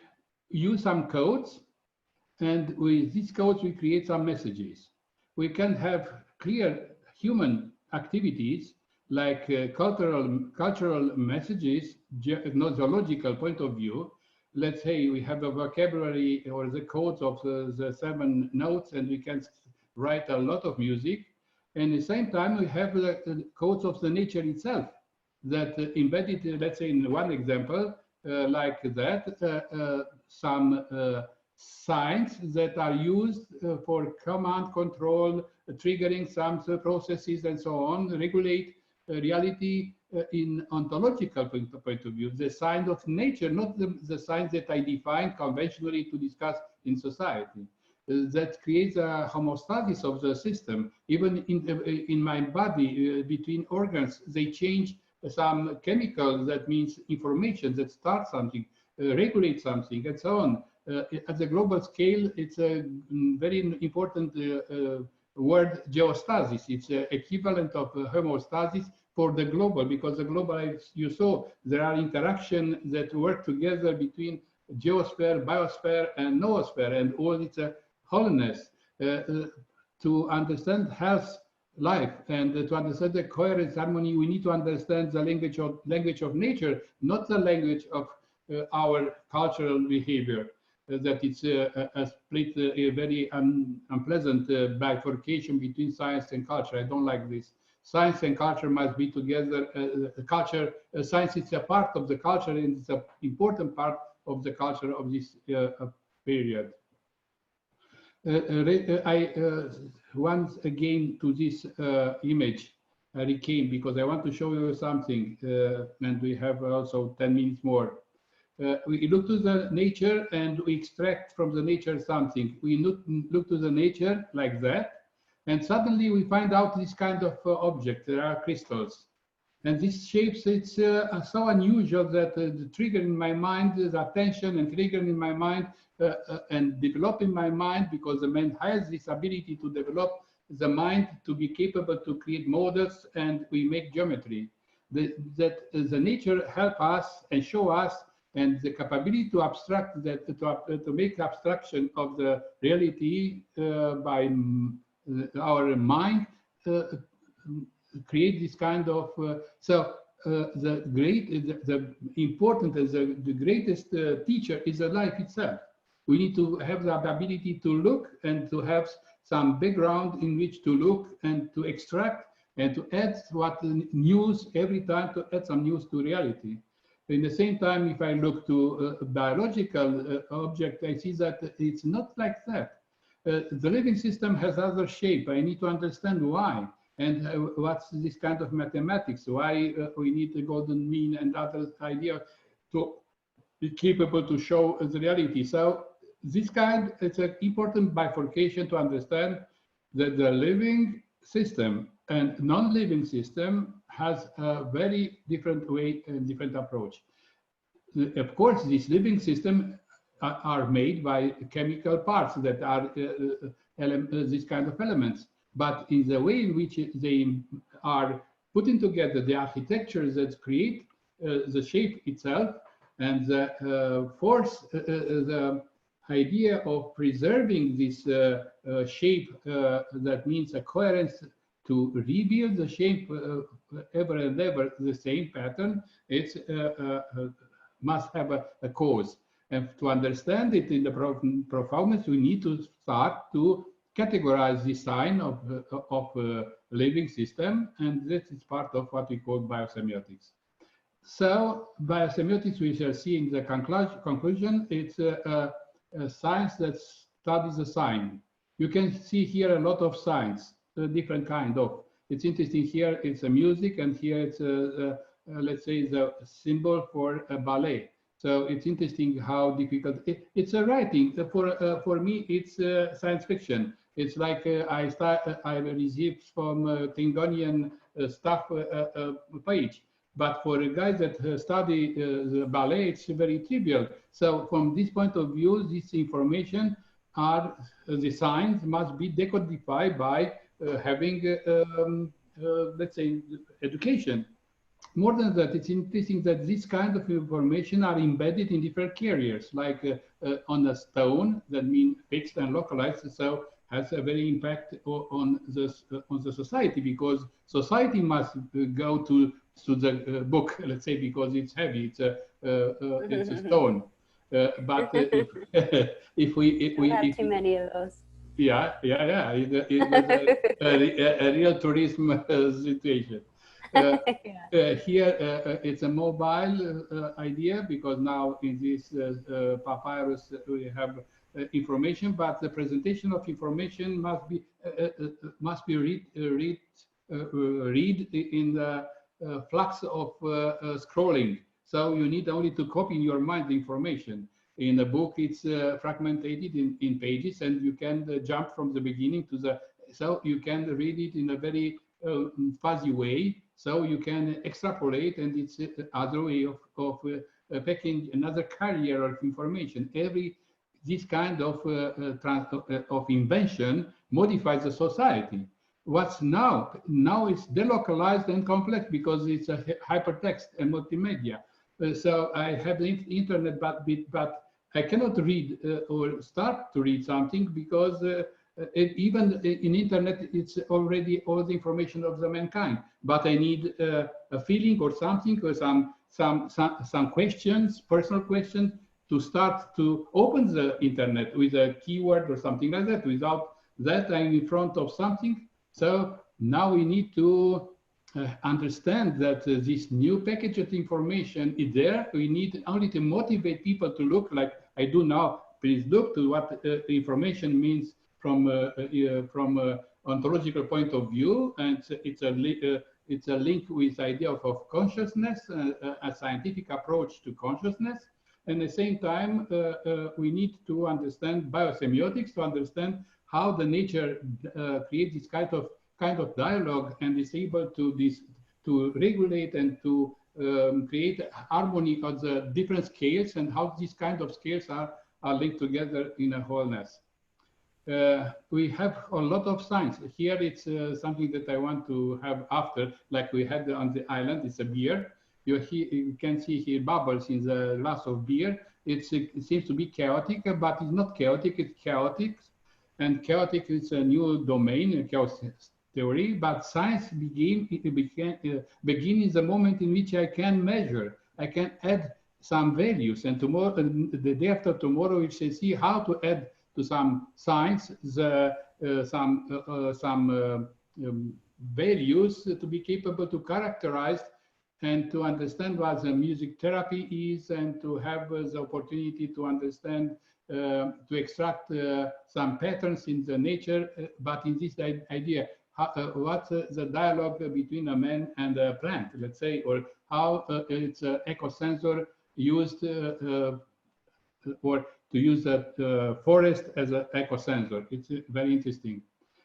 use some codes, and with these codes we create some messages. We can have clear human activities like cultural messages, nosological point of view. Let's say we have a vocabulary or the codes of the 7 notes, and we can write a lot of music. And at the same time, we have the codes of the nature itself that embedded, let's say in one example, like that, some signs that are used for command control, triggering some processes and so on, regulate reality in ontological point of view, the signs of nature, not the signs that I define conventionally to discuss in society. That creates a homeostasis of the system. Even in my body, between organs, they change some chemicals, that means information that starts something, regulate something, and so on. At the global scale, it's a very important word, geostasis. It's equivalent of homeostasis for the global, because the global, as you saw, there are interactions that work together between geosphere, biosphere, and noosphere, and all its wholeness. To understand health, life, and to understand the coherence, harmony, we need to understand the language of nature, not the language of our cultural behavior. That it's a split, a very unpleasant bifurcation between science and culture. I don't like this. Science and culture must be together. Science is a part of the culture, and it's an important part of the culture of this period. I once again to this image came because I want to show you something, and we have also 10 minutes more. We look to the nature and we extract from the nature something. We look to the nature like that, and suddenly we find out this kind of object. There are crystals. And these shapes, it's so unusual that the trigger in my mind, the attention and trigger in my mind and develop in my mind, because the man has this ability to develop the mind to be capable to create models, and we make geometry. That the nature help us and show us, and the capability to abstract that, to make abstraction of the reality by our mind, create this kind of the important, the greatest teacher is the life itself. We need to have the ability to look and to have some background in which to look and to extract and to add what news every time, to add some news to reality. In the same time, if I look to biological object, I see that it's not like that. The living system has other shape. I need to understand why. And what's this kind of mathematics? Why we need the golden mean and other idea to be capable to show the reality. So this kind, it's an important bifurcation to understand that the living system and non-living system has a very different way and different approach. Of course, this living system are made by chemical parts that are these kind of elements. But in the way in which they are putting together the architecture that create the shape itself, and the force, the idea of preserving this shape, that means a coherence to rebuild the shape ever and ever the same pattern, it must have a cause. And to understand it in the profoundness, we need to start to categorize the sign of living system, and this is part of what we call biosemiotics. So biosemiotics, we shall see in the conclusion, it's a science that studies the sign. You can see here a lot of signs, different kind of. It's interesting here, it's a music, and here it's let's say the symbol for a ballet. So it's interesting how difficult it's a writing. For me, it's science fiction. It's like I received from Klingonian stuff page. But for a guy that study the ballet, it's very trivial. So from this point of view, this information are the signs must be decodified by having, let's say, education. More than that, it's interesting that this kind of information are embedded in different carriers, like on a stone, that means fixed and localized, so has a very impact on the society, because society must go to the book, let's say, because it's heavy, it's a stone. But if we have too many of those. Yeah. It was a real tourism situation. Here it's a mobile idea, because now in this papyrus we have information, but the presentation of information must be read in the flux of scrolling. So you need only to copy in your mind the information. In a book, it's fragmented in pages, and you can jump from the beginning to the. So you can read it in a very fuzzy way. So you can extrapolate, and it's another way of packing another carrier of information. This kind of invention modifies the society. what's now? Now it's delocalized and complex because it's a hypertext and multimedia. So I have the internet, but I cannot read or start to read something because even in internet, it's already all the information of the mankind. But I need a feeling or something or some questions, personal questions, to start to open the internet with a keyword or something like that. Without that, I'm in front of something. So now we need to understand that this new package of information is there. We need only to motivate people to look like I do now. Please look to what information means from ontological point of view, and it's a link with the idea of consciousness, a scientific approach to consciousness. And at the same time, we need to understand biosemiotics to understand how the nature creates this kind of dialogue and is able to regulate and to create harmony of the different scales and how these kind of scales are linked together in a wholeness. We have a lot of science. Here it's something that I want to have after, like we had on the island, it's a beer. You can see here bubbles in the glass of beer. It seems to be chaotic, but it's not chaotic, it's chaotic. And chaotic is a new domain, a chaos theory, but science begin in the moment in which I can measure, I can add some values. And tomorrow, the day after tomorrow, we shall see how to add to some science some values to be capable to characterize and to understand what the music therapy is, and to have the opportunity to understand, to extract some patterns in the nature, but in this idea, what's the dialogue between a man and a plant, let's say, or how it's an ecosensor used, or to use the forest as an ecosensor. It's very interesting.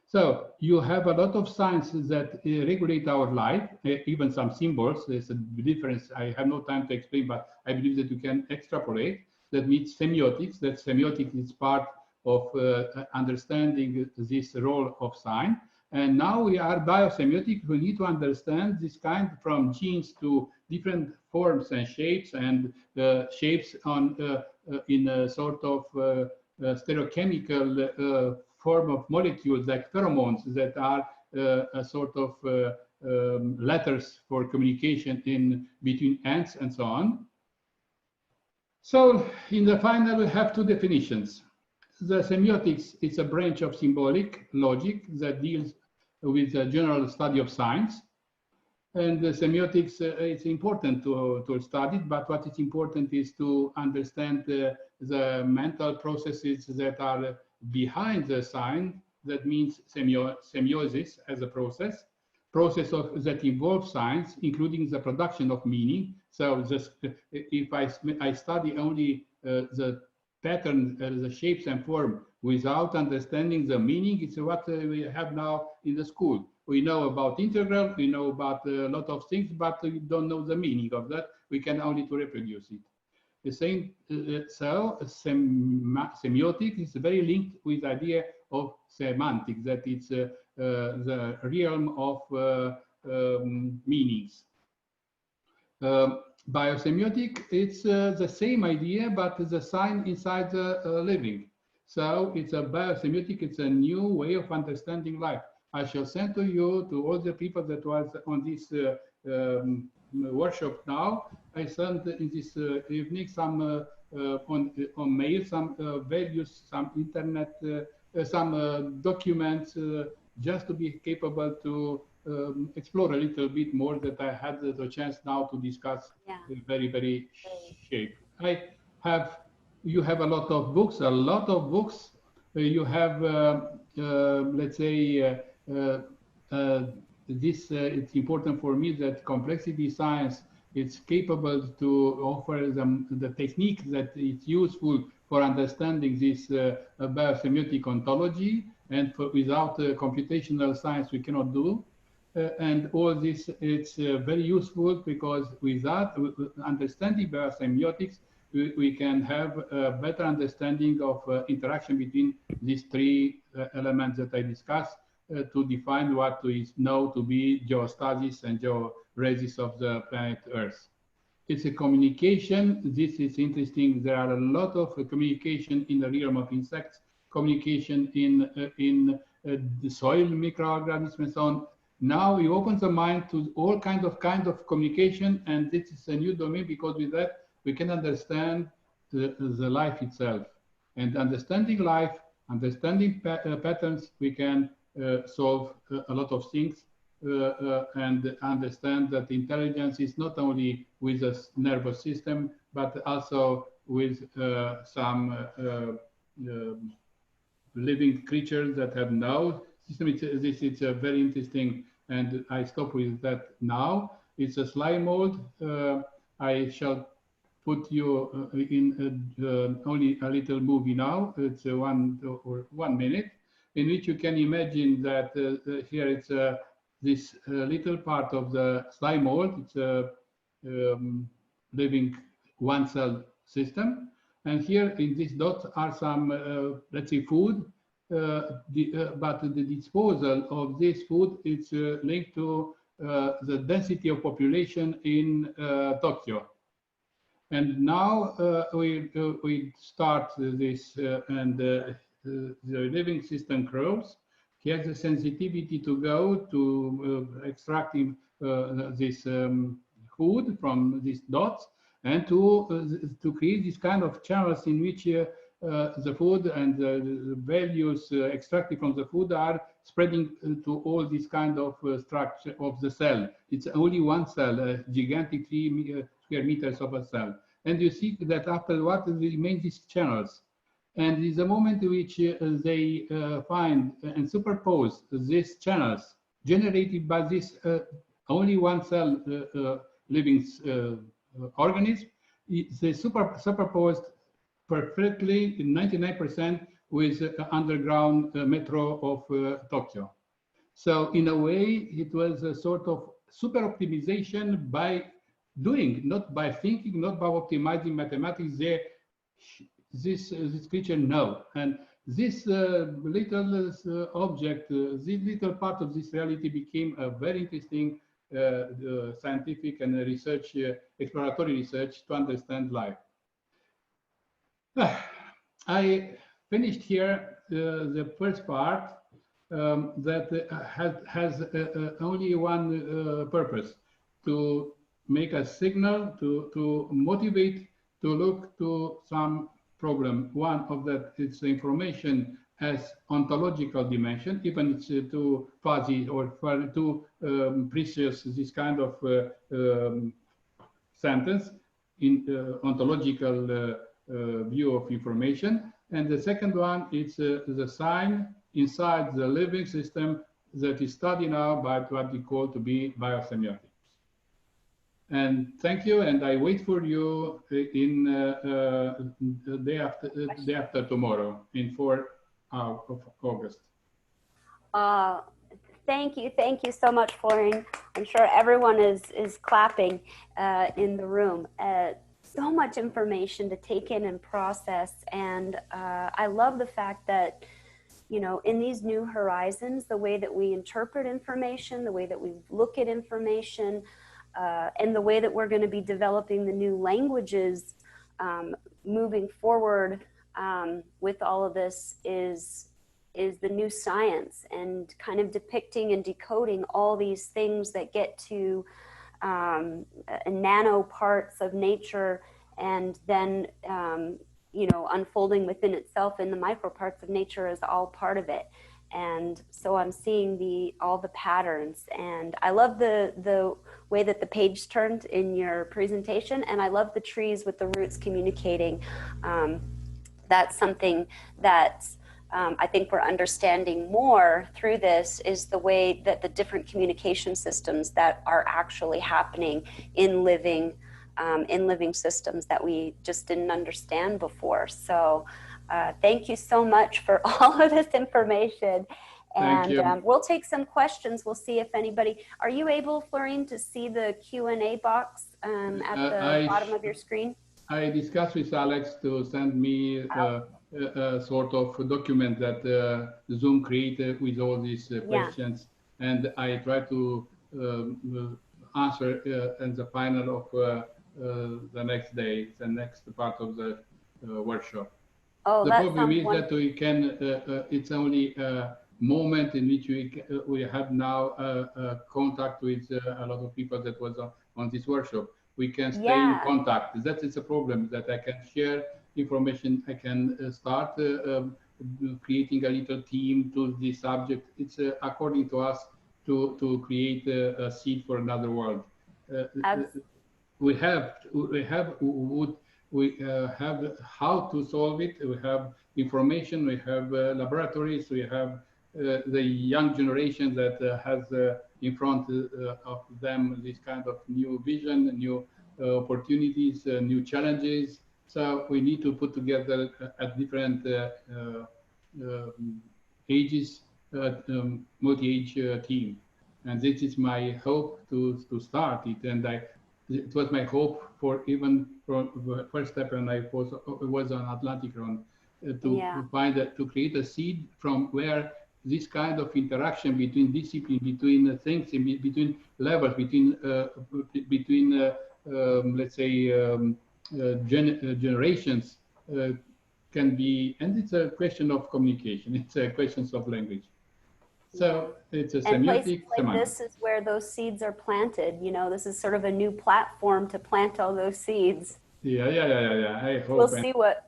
So you have a lot of sciences that regulate our life, even some symbols. There's a difference. I have no time to explain, but I believe that you can extrapolate. That means semiotics. That semiotics is part of understanding this role of sign. And now we are biosemiotic. We need to understand this kind from genes to different forms and shapes, and shapes on in a sort of stereochemical form of molecules like pheromones that are a sort of letters for communication in between ants and so on. So in the final, we have two definitions. The semiotics is a branch of symbolic logic that deals with the general study of science. And the semiotics, it's important to study, but what is important is to understand the mental processes that are behind the sign. That means semiosis as a process that involves science, including the production of meaning. So if I study only the pattern, the shapes and form, without understanding the meaning, it's what we have now in the school. We know about integral, we know about a lot of things, but we don't know the meaning of that. We can only to reproduce it. The same, so semiotics is very linked with the idea of semantics, that it's the realm of meanings. Biosemiotic, it's the same idea, but the sign inside the living. So it's a biosemiotic, it's a new way of understanding life. I shall send to you, to all the people that was on this workshop now, I sent in this evening some on mail, some values, some internet, some documents, just to be capable to explore a little bit more that I had the chance now to discuss. Yeah. Very, very shape. You have a lot of books, you have, let's say, it's important for me that complexity science is capable to offer them the technique that is useful for understanding this biosemiotic ontology, and without computational science we cannot do. And all this, it's very useful, because with that, understanding biosemiotics, we can have a better understanding of interaction between these three elements that I discussed, to define what is known to be geostasis and georesis of the planet Earth. It's a communication. This is interesting. There are a lot of communication in the realm of insects, communication in the soil microorganisms and so on. Now you open the mind to all kind of communication, and this is a new domain because with that we can understand the life itself. And understanding life, understanding patterns, we can solve a lot of things and understand that intelligence is not only with a nervous system, but also with some living creatures that have no system. This is very interesting, and I stop with that now. It's a slime mold. I shall put you in only a little movie now. It's 1 minute, in which you can imagine that here it's this little part of the slime mold. It's a living one-cell system. And here in this dot are some, let's say, food, but the disposal of this food is linked to the density of population in Tokyo. And now we start this, and the living system grows. He has a sensitivity to go to extracting this food from these dots, and to create this kind of channels in which the food and the values extracted from the food are spreading to all this kind of structure of the cell. It's only one cell, a gigantic 3 square meters of a cell. And you see that after what remain these channels. And is the moment in which they find and superpose these channels generated by this only one cell living organism, they superposed perfectly in 99% with underground metro of Tokyo. So in a way, it was a sort of super optimization by doing, not by thinking, not by optimizing mathematics. This creature know, and this little object, this little part of this reality became a very interesting scientific and research, exploratory research to understand life. I finished here the first part that has only one purpose: to make a signal, to motivate, to look to some problem. One of that is the information as ontological dimension, even it's too fuzzy or too precious, this kind of sentence in ontological view of information. And the second one is the sign inside the living system that is studied now by what we call to be biosemiotics. And thank you, and I wait for you in the day after tomorrow, in 4 of August. Thank you so much, Florin. I'm sure everyone is clapping in the room. So much information to take in and process, and I love the fact that, you know, in these new horizons, the way that we interpret information, the way that we look at information, and the way that we're going to be developing the new languages moving forward with all of this is the new science, and kind of depicting and decoding all these things that get to nano parts of nature, and then you know, unfolding within itself in the micro parts of nature is all part of it. And so I'm seeing all the patterns, and I love the way that the page turned in your presentation, and I love the trees with the roots communicating. That's something that I think we're understanding more through this, is the way that the different communication systems that are actually happening in living systems that we just didn't understand before. So thank you so much for all of this information. And we'll take some questions. We'll see if anybody, are you able, Florin, to see the Q&A box at the bottom of your screen? I discussed with Alex to send me sort of document that Zoom created with all these questions, and I try to answer in the final of the next day, the next part of the workshop. Oh, The that problem sounds is wonderful. that we can, it's only a moment in which we have now contact with a lot of people that was on this workshop. We can stay in contact. That is a problem, that I can share information. I can start creating a little team to this subject. It's according to us to create a seed for another world. We have how to solve it. We have information. We have laboratories. We have the young generation that has in front of them this kind of new vision, new opportunities, new challenges. So we need to put together at different ages, multi-age team. And this is my hope to start it. And it was my hope for even from the first step when I was on Atlantykron to create a seed from where this kind of interaction between discipline, between things, between levels, between let's say generations can be, and it's a question of communication. It's a question of language. So it's a and places semiotic like semantic. this is where those seeds are planted. You know, this is sort of a new platform to plant all those seeds. Yeah. I hope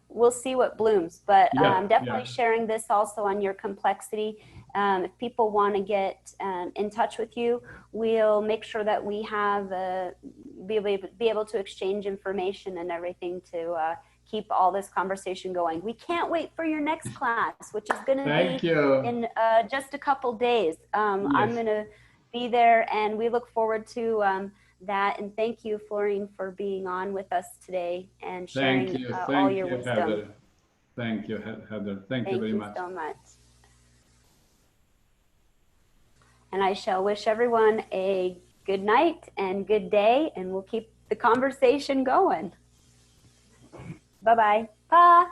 We'll see what blooms, but definitely sharing this also on your complexity. If people want to get in touch with you, we'll make sure that we have be able to exchange information and everything to keep all this conversation going. We can't wait for your next class, which is going to be in just a couple days. I'm going to be there, and we look forward to that. And thank you, Florin, for being on with us today and sharing all your wisdom. Heather. Thank you, Heather. Thank you very much. Thank you so much. And I shall wish everyone a good night and good day, and we'll keep the conversation going. Bye-bye. Pa.